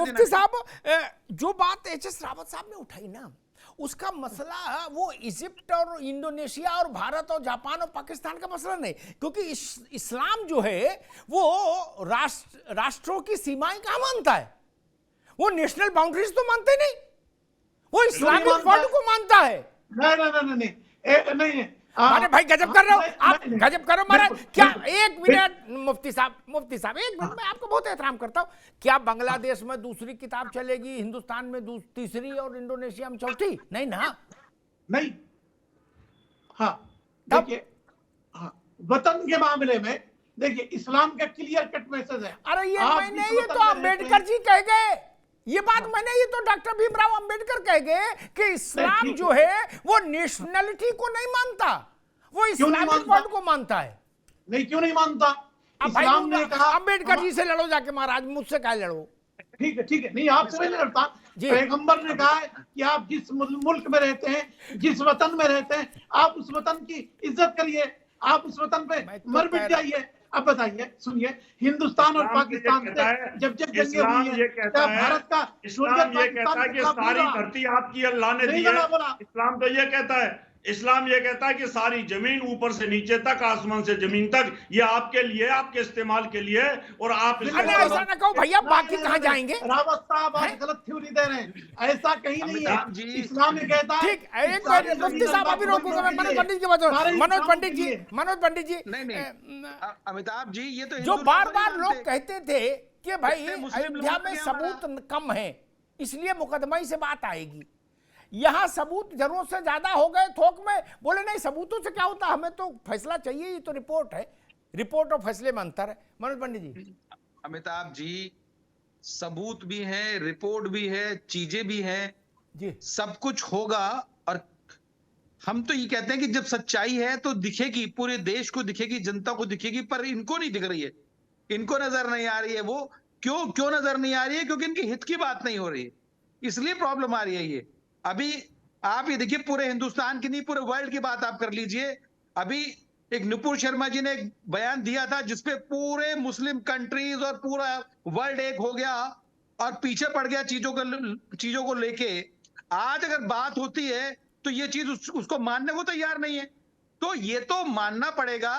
मुफ्ती साहब, जो बात एच.एस. रावत साहब ने उठाई ना, उसका मसला वो इजिप्ट और इंडोनेशिया और भारत और जापान और पाकिस्तान का मसला नहीं, क्योंकि इस्लाम जो है वो राष्ट्रों की सीमाएं कहाँ मानता है? वो नेशनल बाउंड्रीज तो मानते नहीं, वो इस्लामिक वर्ल्ड को मानता है। नहीं, अरे भाई गजब कर रहे हो आप, गजब करो महाराज। क्या एक मिनट मुफ्ती साहब एक मिनट, मैं आपको बहुत एहतराम करता हूँ। क्या बांग्लादेश में दूसरी किताब चलेगी, हिंदुस्तान में तीसरी और इंडोनेशिया में चौथी? नहीं ना, नहीं। हाँ देखिए, हाँ वतन के मामले में देखिए इस्लाम का क्लियर कट मैसेज है। अरे ये तो अम्बेडकर जी कह गए, ये बात ये तो डॉक्टर भीमराव अंबेडकर कह गए कि इस्लाम जो है वो नेशनलिटी को नहीं मानता, वो इस्लामिक वर्ल्ड को मानता है। नहीं, क्यों नहीं मानता? इस्लाम ने कहा, अम्बेडकर जी से लड़ो जाके महाराज, मुझसे क्या लड़ो। ठीक है, नहीं आपसे नहीं लड़ता। पैगंबर ने कहा है कि आप जिस मुल्क में रहते हैं, जिस वतन में रहते हैं, आप उस वतन की इज्जत करिए, आप उस वतन पे मर मिट जाइए। अब बताइए, सुनिए, हिंदुस्तान और पाकिस्तान से जब जंगें हुई हैं, क्या भारत का इस्लाम ये कहता है कि सारी धरती आपकी अल्लाह ने दी है। इस्लाम तो ये कहता है, इस्लाम ये कहता है कि सारी जमीन ऊपर से नीचे तक, आसमान से जमीन तक, ये आपके लिए, आपके इस्तेमाल के लिए। और आप ऐसा ना कहो भैया, बाकी कहाँ जाएंगे? रावत साहब आप गलत थ्योरी दे रहे हैं, ऐसा कहीं नहीं है। इस्लाम ये कहता है। ठीक, एक मिनट मुफ्ती साहब अभी रोकूंगा मैं, मनोज पंडित की बात। मनोज पंडित जी, अमिताभ जी, ये तो जो बार बार लोग कहते थे कि भाई अयोध्या में सबूत कम है इसलिए मुकदमा ही से बात आएगी, यहां सबूत जरूरत से ज्यादा हो गए थोक में, बोले नहीं सबूतों से क्या होता, हमें तो फैसला चाहिए, ये तो रिपोर्ट है, रिपोर्ट और फैसले में अंतर है। मनोज पंडित जी। अमिताभ जी, सबूत भी है, रिपोर्ट भी है, चीजें भी हैं जी, सब कुछ होगा। और हम तो ये कहते हैं कि जब सच्चाई है तो दिखेगी, पूरे देश को दिखेगी, जनता को दिखेगी, पर इनको नहीं दिख रही है, इनको नजर नहीं आ रही है। वो क्यों नजर नहीं आ रही है? क्योंकि इनके हित की बात नहीं हो रही है, इसलिए प्रॉब्लम आ रही है। ये अभी आप ये देखिए, पूरे हिंदुस्तान की नहीं, पूरे वर्ल्ड की बात आप कर लीजिए। अभी एक नुपुर शर्मा जी ने एक बयान दिया था जिसपे पूरे मुस्लिम कंट्रीज और पूरा वर्ल्ड एक हो गया और पीछे पड़ गया चीजों को लेके। आज अगर बात होती है तो ये चीज उसको मानने को तैयार नहीं है। तो ये तो मानना पड़ेगा।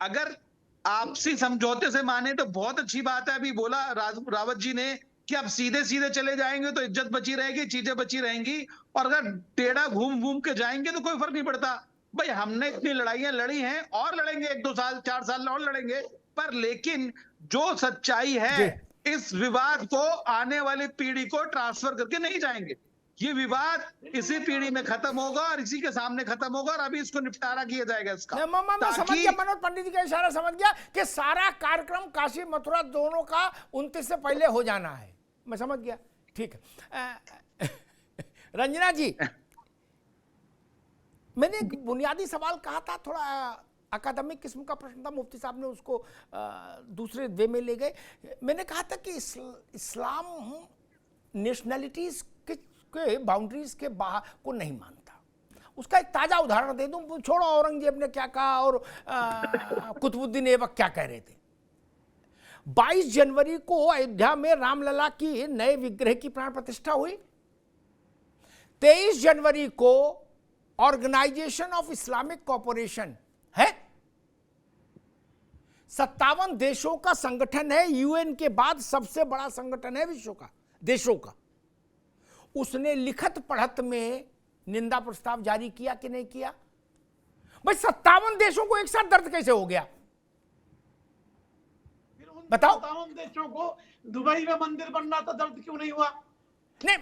अगर आपसी समझौते से माने तो बहुत अच्छी बात है। अभी बोला रावत जी ने कि अब सीधे सीधे चले जाएंगे तो इज्जत बची रहेगी, चीजें बची रहेंगी, और अगर टेढ़ा घूम के जाएंगे तो कोई फर्क नहीं पड़ता। भाई हमने इतनी लड़ाइयां लड़ी हैं और लड़ेंगे, 1-2 साल 4 साल और लड़ेंगे, पर लेकिन जो सच्चाई है इस विवाद को आने वाली पीढ़ी को ट्रांसफर करके नहीं जाएंगे। ये विवाद इसी पीढ़ी में खत्म होगा और इसी के सामने खत्म होगा और अभी इसको निपटारा किया जाएगा इसका। मैं समझ गया, मनोज पंडित जी का इशारा समझ गया कि सारा कार्यक्रम काशी मथुरा दोनों का 29 से पहले हो जाना है, मैं समझ गया। ठीक है रंजना जी, मैंने एक बुनियादी सवाल कहा था, थोड़ा अकादमिक किस्म का प्रश्न था, मुफ्ती साहब ने उसको दूसरे वे में ले गए। मैंने कहा था कि इस्लाम नेशनलिटीज के बाउंड्रीज के बाहर को नहीं मानता। उसका एक ताजा उदाहरण दे दूं, छोड़ो औरंगजेब ने क्या कहा और कुतुबुद्दीन ऐबक क्या कह रहे थे। 22 जनवरी को अयोध्या में रामलला की नए विग्रह की प्राण प्रतिष्ठा हुई। 23 जनवरी को ऑर्गेनाइजेशन ऑफ इस्लामिक कॉर्पोरेशन है, 57 देशों का संगठन है, यूएन के बाद सबसे बड़ा संगठन है विश्व का, देशों का। उसने लिखत पढ़त में निंदा प्रस्ताव जारी किया कि नहीं किया? भाई 57 देशों को एक साथ दर्द कैसे हो गया बताओ? 57 देशों को दुबई में मंदिर बनना था, दर्द क्यों नहीं हुआ? नहीं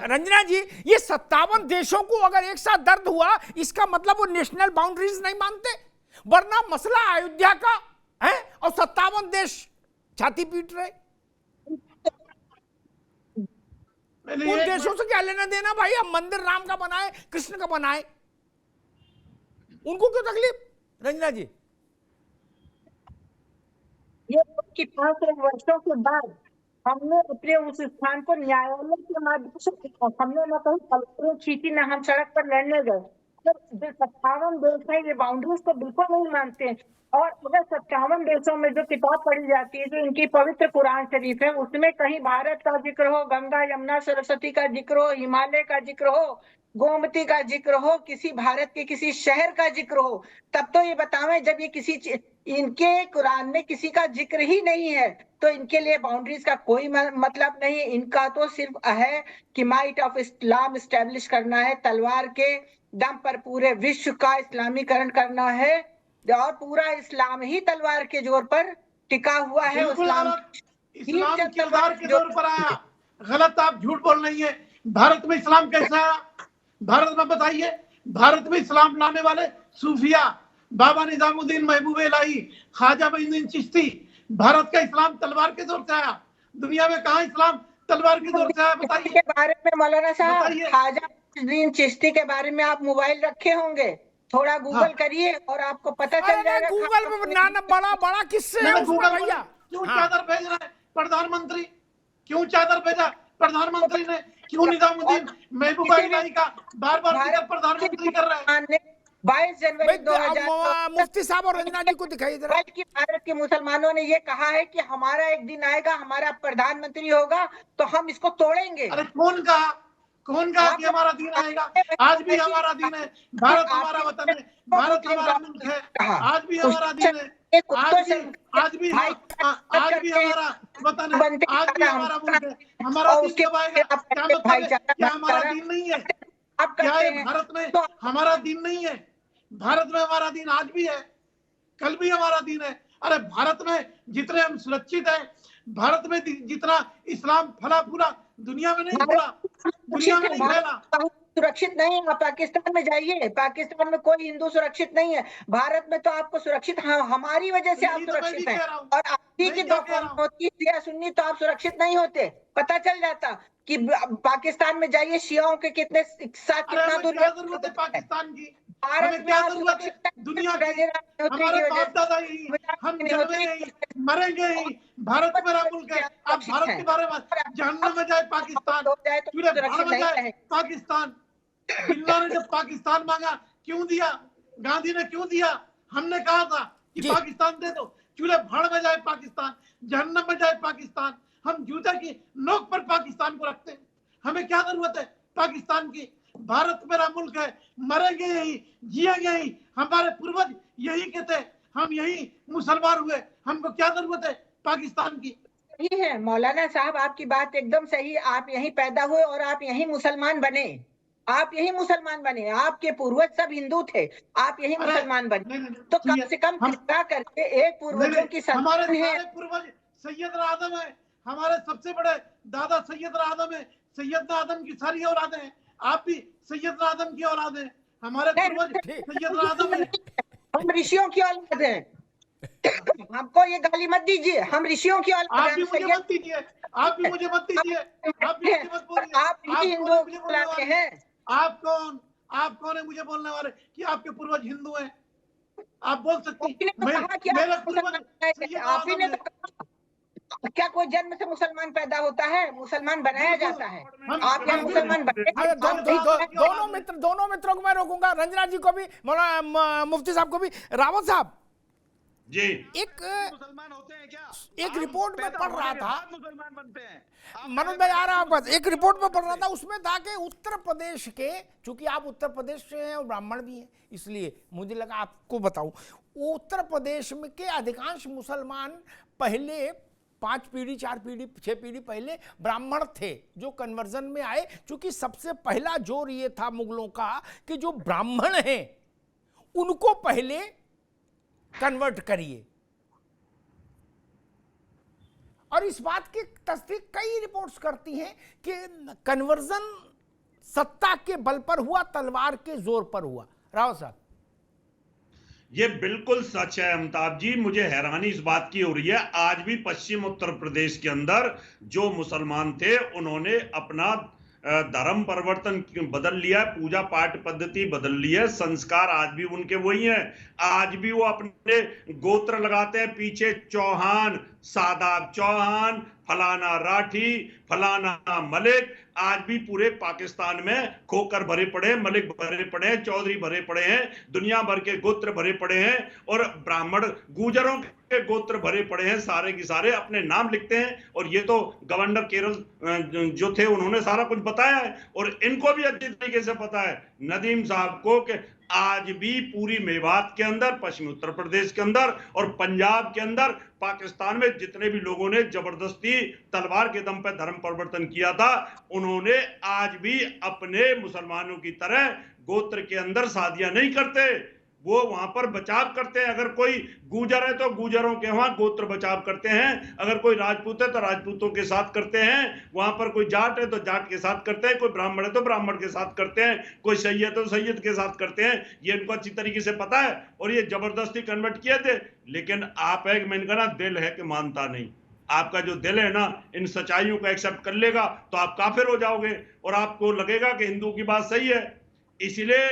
रंजना जी, ये 57 देशों को अगर एक साथ दर्द हुआ, इसका मतलब वो नेशनल बाउंड्रीज नहीं मानते, वरना मसला अयोध्या का है और 57 देश छाती पीट रहे। उन देशों से क्या लेना देना भाई? हम मंदिर राम का बनाए, कृष्ण का बनाए, उनको क्यों तकलीफ? रंजना जी, ये 65 वर्षों के बाद हमने अपने उस स्थान को न्यायालय के माध्यम से, हमने न कहीं कलेक्टरेट चीटी, न हम सड़क पर लड़ने गए, जो 57 देश है ये बाउंड्रीज को बिल्कुल नहीं मानते हैं। और अगर 57 देशों में जो किताब पढ़ी जाती है, जो इनकी पवित्र कुरान शरीफ है, उसमें कहीं भारत का जिक्र हो, गंगा यमुना सरस्वती का जिक्र हो, हिमालय का जिक्र हो, गोमती का जिक्र हो, किसी भारत के किसी शहर का जिक्र हो, तब तो ये बतावें। जब ये इनके कुरान में किसी का जिक्र ही नहीं है, तो इनके लिए बाउंड्रीज का कोई मतलब नहीं। इनका तो सिर्फ है कि माइट ऑफ इस्लाम स्टैब्लिश करना है, तलवार के दम पर पूरे विश्व का इस्लामीकरण करना है, और पूरा इस्लाम ही तलवार के जोर पर टिका हुआ है। इस्लाम तलवार के जोर पर आया, गलत आप झूठ बोल रही है। भारत में इस्लाम कैसा आया, भारत में बताइए। भारत में इस्लाम लाने वाले सूफिया, बाबा निजामुद्दीन महबूब इलाही, ख्वाजा मोइनुद्दीन चिश्ती। भारत का इस्लाम तलवार के जोर से आया। दुनिया में कहाँ इस्लाम तलवार के जोर से आया, बताइए। के बारे में मौलाना साहब, ख्वाजा मोइनुद्दीन चिश्ती के बारे में आप मोबाइल रखे होंगे, थोड़ा गूगल करिए और आपको पता चल जाएगा। गूगल में नाना बड़ा किससे है उसमें भैया। क्यों चादर भेज रहे हैं प्रधानमंत्री, क्यों चादर भेजा प्रधानमंत्री ने, क्यों निजामुद्दीन महबूब इलाही का बार जिक्र प्रधानमंत्री कर रहे हैं। 22 जनवरी 2000 मुफ्ती साहब और रंजना जी को दिखाई दे रहा है कि भारत के मुसलमानों ने ये कहा है कि हमारा एक दिन आएगा, हमारा प्रधानमंत्री होगा तो हम इसको तोड़ेंगे। अरे कौन कहा कि हमारा दिन आएगा? आज भी हमारा दिन है। भारत हमारा वतन है, भारत हमारा मुल्क है, आज भी हमारा दिन है। आज भी हमारा वतन है, आज भी हमारा मुल्क है। हमारा दिन कब आएगा? क्या मतलब है? क्या हमारा दिन नहीं है? क्या है भारत में हमारा दिन नहीं है? भारत में हमारा दिन आज भी है, कल भी हमारा दिन है। अरे भारत में जितने हम सुरक्षित हैं, भारत में जितना इस्लाम फला फूला, दुनिया में नहीं फूला, दुनिया में नहीं फैला। सुरक्षित नहीं है। पाकिस्तान में जाइए, पाकिस्तान में कोई हिंदू सुरक्षित नहीं है। भारत में तो आपको सुरक्षित, हमारी वजह से आप सुरक्षित हैं। और आपकी की दो कौम होती, शिया सुन्नी, तो आप सुरक्षित नहीं होते। पता चल जाता कि पाकिस्तान में जाइए, शियाओं के कितने साथ कितना दूर जरूरत है पाकिस्तान की। हमें क्या जरूरत है दुनिया की? हमारे बाप दादा यही, हम जन्मे यही, मरेंगे यही। भारत मेरा मुल्क है। अब भारत के बारे में जहन्नम में जाए पाकिस्तान, चूल्हे भाड़ में जाए पाकिस्तान। बिल्ला ने जब पाकिस्तान मांगा, क्यों दिया? गांधी ने क्यों दिया? हमने कहा था कि पाकिस्तान दे दो। चूल्हे भाड़ में जाए पाकिस्तान, जहन्नम में जाए पाकिस्तान। हम जूते की नोक पर पाकिस्तान को रखते हैं। हमें क्या जरूरत है पाकिस्तान की? भारत मेरा मुल्क है, मरेंगे यही, जिएंगे यही। हमारे पूर्वज यही कहते, हम यही मुसलमान हुए। हमको क्या जरूरत है पाकिस्तान की? सही है मौलाना साहब, आपकी बात एकदम सही। आप यहीं पैदा हुए और आप यहीं मुसलमान बने। आप यही मुसलमान बने। आपके पूर्वज सब हिंदू थे, आप यही मुसलमान बने। तो कम से कम कृपा करके एक पूर्वजों की हमारे सारे पूर्वज सैयद आदम है। हमारे सबसे बड़े दादा सैयद आदम है। सैयद आदम की सारी औलादें हैं। आप भी सैयद आदम की औलाद है। हमारे पूर्वज सैयद आदम है। हम ऋषियों की औलाद हैं। हमको ये गाली मत दीजिए, हम ऋषियों की औलाद हैं। आप भी मुझे मत दीजिए, आप भी मुझे मत दीजिए, आप भी मुझे मत बोलिए। आप भी हिंदुओं की औलाद हैं। आप कौन है मुझे बोलने वाले कि आपके पूर्वज हिंदू हैं? आप बोल सकती मेरा पूर्वज सैयद आदम है। क्या कोई जन्म से मुसलमान पैदा होता है? मुसलमान बनाया जाता है। आप यहाँ मुसलमान बने। दोनों मित्रों को मैं रोकूंगा, रंजना जी को भी, मुफ्ती साहब को भी। रावत साहब जी, एक मुसलमान होते हैं क्या? एक रिपोर्ट में पढ़ रहा था, मुसलमान बनते हैं। मनोज भाई आ रहा है बस। एक रिपोर्ट में पढ़ रहा था, उसमें था कि उत्तर प्रदेश के, चूंकि आप उत्तर प्रदेश से हैं और ब्राह्मण भी हैं, इसलिए मुझे लगा आपको बताऊं। उत्तर प्रदेश में के अधिकांश मुसलमान पहले 5 पीढ़ी 4 पीढ़ी 6 पीढ़ी पहले ब्राह्मण थे, जो कन्वर्जन में आए। चूंकि सबसे पहला जोर ये था मुगलों का कि जो ब्राह्मण हैं उनको पहले कन्वर्ट करिए, और इस बात की तस्दीक कई रिपोर्ट्स करती हैं कि कन्वर्जन सत्ता के बल पर हुआ, तलवार के जोर पर हुआ। राव साहब, ये बिल्कुल सच है अमिताभ जी। मुझे हैरानी इस बात की हो रही है, आज भी पश्चिम उत्तर प्रदेश के अंदर जो मुसलमान थे उन्होंने अपना धर्म परिवर्तन बदल लिया है, पूजा पाठ पद्धति बदल ली है, संस्कार आज भी उनके वही हैं। आज भी वो अपने गोत्र लगाते हैं, पीछे चौहान, सादाब चौहान, फलाना राठी, फलाना मलिक आज भी पूरे पाकिस्तान में खोकर भरे पड़े हैं, मलिक भरे पड़े हैं, चौधरी भरे पड़े हैं, दुनिया भर के गोत्र भरे पड़े हैं और ब्राह्मण गुजरों के गोत्र भरे पड़े हैं। सारे के सारे अपने नाम लिखते हैं और ये तो गवर्नर केरल जो थे उन्होंने सारा कुछ बताया है और इनको भी अच्छी तरीके से पता है नदीम साहब को कि आज भी पूरी मेवात के अंदर, पश्चिमी उत्तर प्रदेश के अंदर और पंजाब के अंदर पाकिस्तान में जितने भी लोगों ने जबरदस्ती तलवार के दम पर धर्म परिवर्तन किया था, उन्होंने आज भी अपने मुसलमानों की तरह गोत्र के अंदर शादियां नहीं करते, वो वहां पर बचाव करते हैं। अगर कोई गुजर है तो गुजरों के वहां गोत्र बचाव करते हैं, अगर कोई राजपूत है तो राजपूतों के साथ करते हैं, वहां पर कोई जाट है तो जाट के साथ करते हैं, कोई ब्राह्मण है तो ब्राह्मण के साथ करते हैं, कोई सैयद है तो सैयद के साथ करते हैं। ये इनको अच्छी तरीके से पता है और ये जबरदस्ती कन्वर्ट किए थे। लेकिन आप है, मैंने कहा ना, दिल है कि मानता नहीं। आपका जो दिल है ना इन सच्चाइयों को एक्सेप्ट कर लेगा तो आप काफिर हो जाओगे और आपको लगेगा कि हिंदू की बात सही है। इसलिए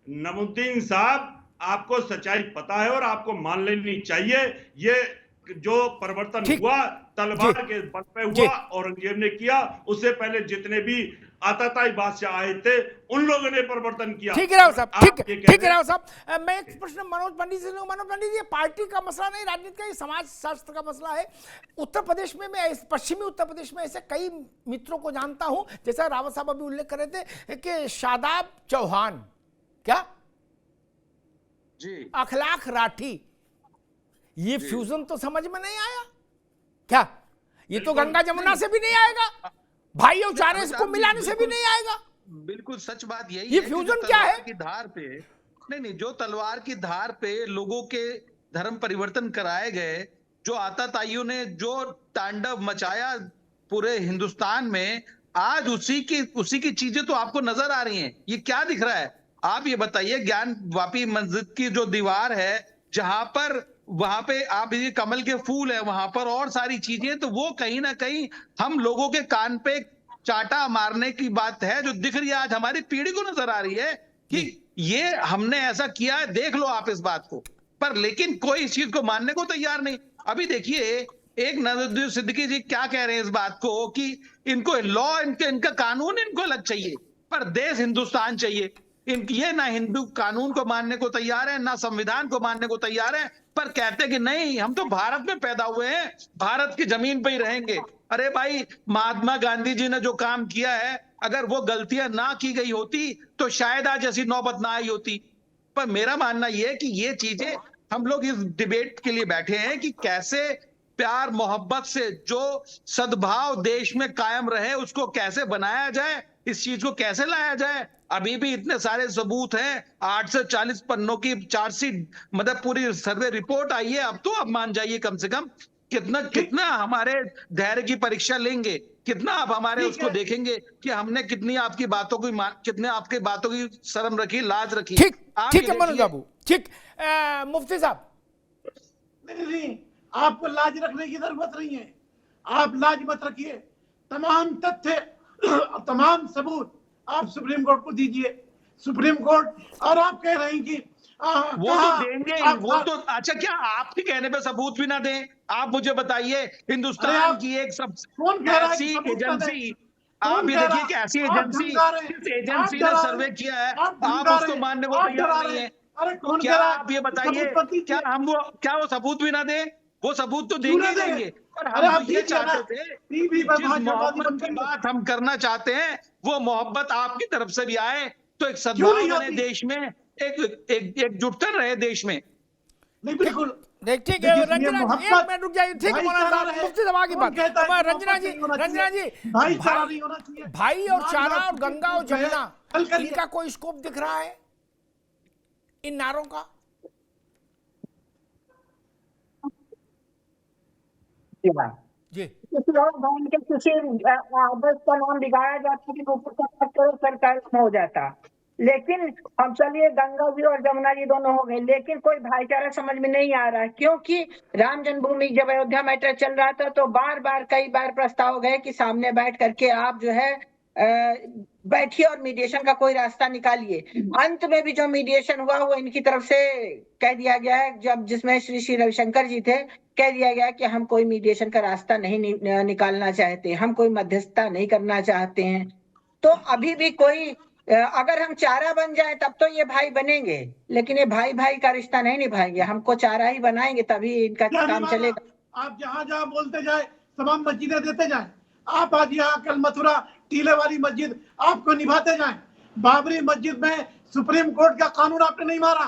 नमुद्दीन साहब, आपको सच्चाई पता है और आपको मान लेनी चाहिए। ये जो परिवर्तन हुआ तलवार के बल पे हुआ, औरंगजेब ने किया, उससे पहले जितने भी आताताई बादशाह आए थे उन लोगों ने परिवर्तन किया। ठीक है राव साहब, ठीक है राव साहब। मैं एक प्रश्न मनोज पंडित से लूंगा। मनोज पंडित, ये पार्टी का मसला नहीं, राजनीति का, ये समाज शास्त्र का मसला है। उत्तर प्रदेश में, मैं पश्चिमी उत्तर प्रदेश में ऐसे कई मित्रों को जानता हूं, जैसा रावत साहब अभी उल्लेख कर रहे थे कि शादाब चौहान, क्या अखलाक राठी, ये फ्यूजन तो समझ में नहीं आया क्या? ये तो गंगा जमुना से भी नहीं आएगा, भाई और चारे को मिलाने से भी नहीं आएगा। बिल्कुल सच बात यही ये फ्यूजन क्या है? की धार पे नहीं, जो तलवार की धार पे लोगों के धर्म परिवर्तन कराए गए, जो आताताइयों ने जो तांडव मचाया पूरे हिंदुस्तान में, आज उसी की चीजें तो आपको नजर आ रही हैं। ये क्या दिख रहा है? आप ये बताइए, ज्ञान वापी मस्जिद की जो दीवार है, जहां पर वहां पे आप ये कमल के फूल है, वहां पर और सारी चीजें, तो वो कहीं ना कहीं हम लोगों के कान पे चाटा मारने की बात है जो दिख रही है। आज हमारी पीढ़ी को नजर आ रही है कि ये हमने ऐसा किया है, देख लो आप इस बात को, पर लेकिन कोई इस चीज को मानने को तैयार नहीं। अभी देखिए एक नजरुद्दीन सिद्दीकी जी क्या कह रहे हैं इस बात को कि इनको लॉ, इनका कानून इनको अलग चाहिए, पर देश हिंदुस्तान चाहिए। ये ना हिंदू कानून को मानने को तैयार है, ना संविधान को मानने को तैयार है, पर कहते कि नहीं, हम तो भारत में पैदा हुए हैं, भारत की जमीन पे ही रहेंगे। अरे भाई, महात्मा गांधी जी ने जो काम किया है, अगर वो गलतियां ना की गई होती तो शायद आज ऐसी नौबत ना आई होती। पर मेरा मानना यह है कि ये चीजें, हम लोग इस डिबेट के लिए बैठे हैं कि कैसे प्यार मोहब्बत से जो सद्भाव देश में कायम रहे उसको कैसे बनाया जाए, इस चीज को कैसे लाया जाए। अभी भी इतने सारे सबूत हैं, 8 से 40 पन्नों की चार्जशीट, मतलब पूरी सर्वे रिपोर्ट आई है। अब तो आप मान जाइए कम से कम कितना हमारे धैर्य की परीक्षा लेंगे, कितना आप हमारे उसको देखेंगे कि हमने कितनी आपकी बातों की कितने आपकी बातों की शर्म रखी, लाज रखी। ठीक है मनोज बाबू, ठीक। मुफ्ती साहब, नहीं, आपको लाज रखने की जरूरत नहीं है, आप लाज मत रखिए। तमाम तथ्य, तमाम सबूत आप सुप्रीम कोर्ट को दीजिए। सुप्रीम कोर्ट, और आप कह रहे हैं कि वो तो देंगे, वो तो अच्छा, क्या आपके कहने पे सबूत भी ना दें? आप मुझे बताइए, हिंदुस्तान की एक सबसे ऐसी एजेंसी, आप ये देखिए कि ऐसी एजेंसी, जिस एजेंसी ने सर्वे किया है, आप उसको मानने को तैयार नहीं है। क्या आप ये बताइए, क्या वो सबूत भी ना दें? वो सबूत तो देंगे, पर हम ये चाहते थे, जिस मोहब्बत की बात हम करना चाहते हैं, वो मोहब्बत आपकी तरफ से भी आए, तो एक सद्भाव बने देश में, एक जुटन रहे देश में। नहीं, बिल्कुल ठीक है। रंजना जी, एक मिनट रुक जाइए। ठीक है मौलाना साहब, मुफ्ती साहब की बात। रंजना जी, भाई और चारा और गंगा और जमुना, इनका कोई स्कोप दिख रहा है इन नारों का? जी, किसी और भवन के किसी आदर्श का नाम बिगाड़ा जाता कि सरकार हो जाता। लेकिन हम चलिए गंगा जी और जमुना जी दोनों हो गए, लेकिन कोई भाईचारा समझ में नहीं आ रहा है, क्योंकि राम जन्मभूमि जब अयोध्या मैटर चल रहा था तो कई बार प्रस्ताव गए कि सामने बैठ करके आप जो है बैठिए और मीडिएशन का कोई रास्ता निकालिए। अंत में भी जो मीडिएशन हुआ वो इनकी तरफ से कह दिया गया है, जब जिसमें श्री रविशंकर जी थे, कह दिया गया कि हम कोई मीडिएशन का रास्ता नहीं निकालना चाहते, हम कोई मध्यस्थता नहीं करना चाहते हैं। तो अभी भी कोई अगर हम चारा बन जाए तब तो ये भाई बनेंगे, लेकिन ये भाई भाई का रिश्ता नहीं निभाएंगे। हमको चारा ही बनाएंगे तभी इनका काम चलेगा। आप जहां जहां बोलते जाए तमाम मस्जिदें देते जाए। आप आज यहाँ कल मथुरा टीले वाली मस्जिद आपको निभाते जाए। बाबरी मस्जिद में सुप्रीम कोर्ट का कानून आपने नहीं मारा,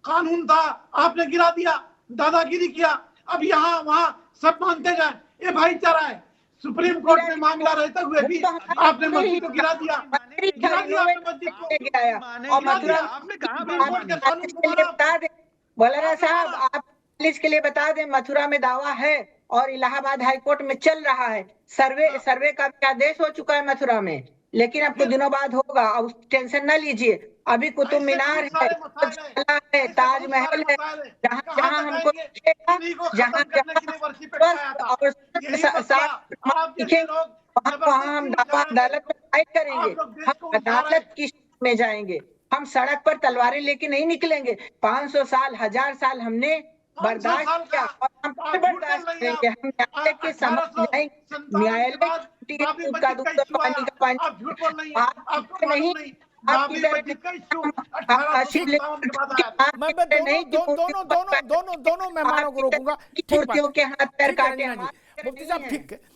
कानून था आपने गिरा दिया, दादागिरी किया। अब यहाँ वहां सब मानते जाए, ये भाईचारा है। सुप्रीम कोर्ट में मामला रहते हुए भी आपने मस्जिद को गिरा दिया, गिरा दिया आपने मस्जिद को। और मथुरा आपने कहा बोला साहब, आप पुलिस के लिए बता दें, मथुरा में दावा है और इलाहाबाद हाईकोर्ट में चल रहा है। सर्वे का भी आदेश हो चुका है मथुरा में, लेकिन अब कुछ दिनों बाद होगा। अब टेंशन ना लीजिए। अभी कुतुब मीनार है, ताजमहल है, जहाँ जहाँ हमको जहाँ दिखेंगे वहाँ हम अदालत में फाइट करेंगे। हम अदालत की में जाएंगे, हम सड़क पर तलवारें लेके नहीं निकलेंगे। 500 साल 1000 साल हमने बर्दाश्त किया और हम फिर बर्दाश्त करेंगे। हम न्यायालय के समझ जाएंगे, न्यायालय का दूध पानी का पानी। आप नहीं, आप किधर दोनों मेहमानों को रोकूंगा। मूर्तियों के हाथ पैर काटे। मुफ्ती साहब ठीक है,